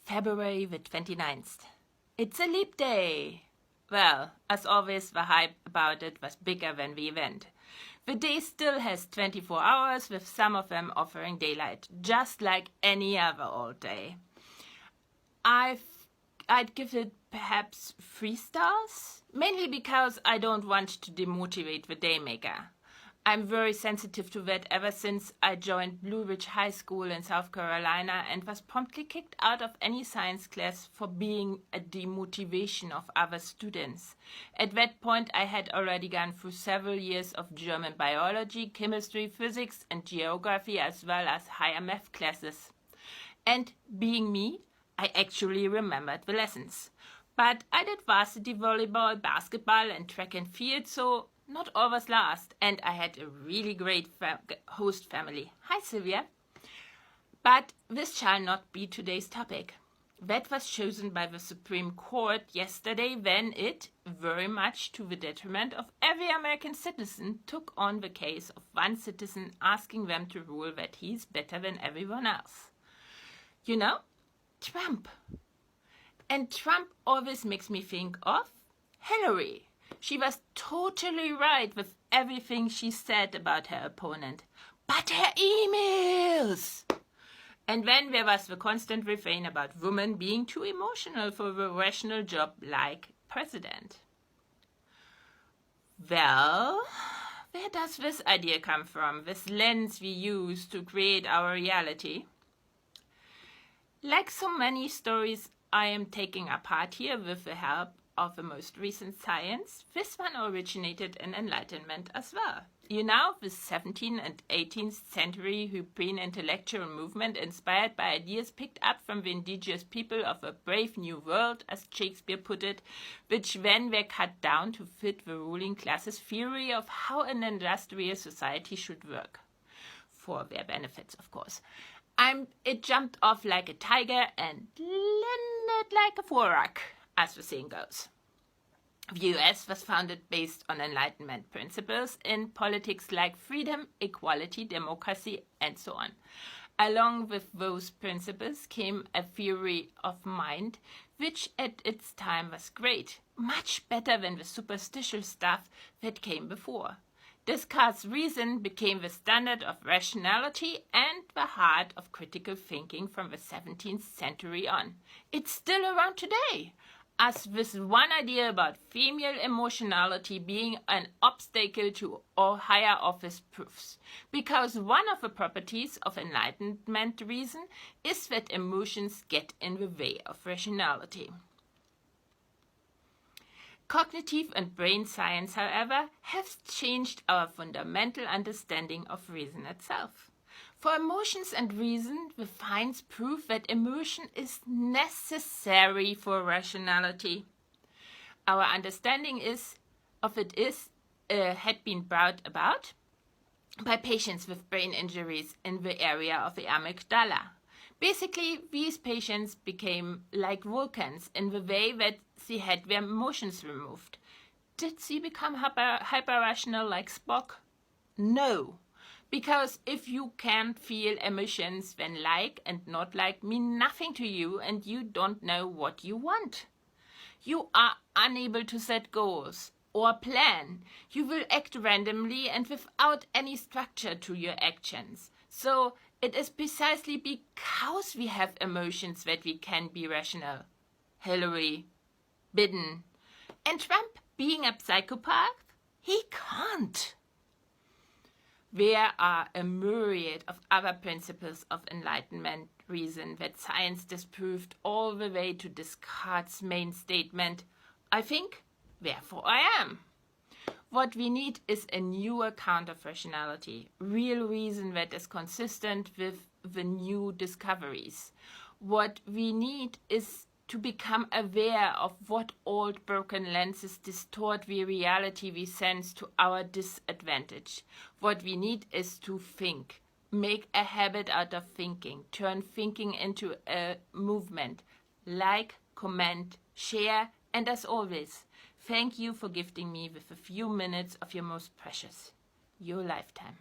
February the 29th. It's a leap day. Well, as always, the hype about it was bigger than the event. The day still has 24 hours, with some of them offering daylight, just like any other old day. I'd give it perhaps 3 stars, mainly because I don't want to demotivate the daymaker. I'm very sensitive to that ever since I joined Blue Ridge High School in South Carolina and was promptly kicked out of any science class for being a demotivation of other students. At that point, I had already gone through several years of German biology, chemistry, physics, and geography, as well as higher math classes. And being me, I actually remembered the lessons. But I did varsity volleyball, basketball, and track and field, so not always last, and I had a really great host family. Hi, Sylvia. But this shall not be today's topic. That was chosen by the Supreme Court yesterday when it, very much to the detriment of every American citizen, took on the case of one citizen asking them to rule that he's better than everyone else. You know, Trump. And Trump always makes me think of Hillary. She was totally right with everything she said about her opponent. But her emails! And then there was the constant refrain about women being too emotional for the rational job like president. Well, where does this idea come from, this lens we use to create our reality? Like so many stories I am taking apart here with the help of the most recent science, this one originated in Enlightenment as well. You know, the 17th and 18th century European intellectual movement inspired by ideas picked up from the indigenous people of a brave new world, as Shakespeare put it, which then were cut down to fit the ruling class's theory of how an industrial society should work. For their benefits, of course. It jumped off like a tiger and landed like a fork, as the saying goes. The US was founded based on Enlightenment principles in politics like freedom, equality, democracy, and so on. Along with those principles came a theory of mind, which at its time was great, much better than the superstitious stuff that came before. Descartes' reason became the standard of rationality and the heart of critical thinking from the 17th century on. It's still around today, as with one idea about female emotionality being an obstacle to all higher office proofs. Because one of the properties of Enlightenment reason is that emotions get in the way of rationality. Cognitive and brain science, however, have changed our fundamental understanding of reason itself. For emotions and reason, the finds prove that emotion is necessary for rationality. Our understanding had been brought about by patients with brain injuries in the area of the amygdala. Basically, these patients became like volcans in the way that they had their emotions removed. Did they become hyper-rational like Spock? No. Because if you can't feel emotions, then like and not like mean nothing to you and you don't know what you want. You are unable to set goals or plan. You will act randomly and without any structure to your actions. So it is precisely because we have emotions that we can be rational. Hillary, Biden, and Trump being a psychopath, he can't. There are a myriad of other principles of Enlightenment reason that science disproved all the way to Descartes' main statement, I think, therefore I am. What we need is a new account of rationality, real reason that is consistent with the new discoveries. What we need is to become aware of what old broken lenses distort the reality we sense to our disadvantage. What we need is to think, make a habit out of thinking, turn thinking into a movement, like, comment, share, and as always, thank you for gifting me with a few minutes of your most precious, your lifetime.